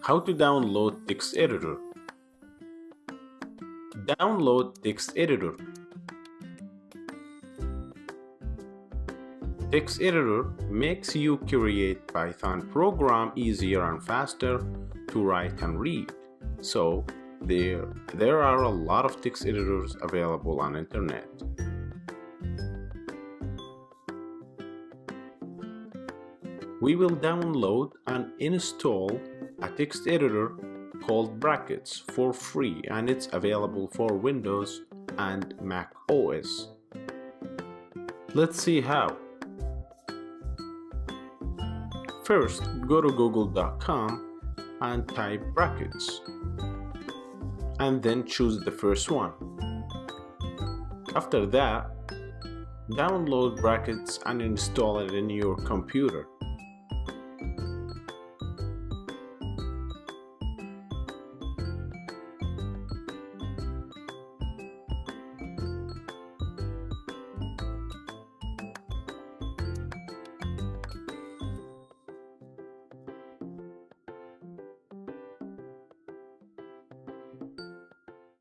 How to download text editor. Download text editor. Text editor makes you create Python program easier and faster to write and read. So there are a lot of text editors available on internet. We will download and install a text editor called Brackets for free, and it's available for Windows and Mac OS. Let's see how. First, go to google.com and type Brackets, and then choose the first one. After that, download Brackets and install it in your computer.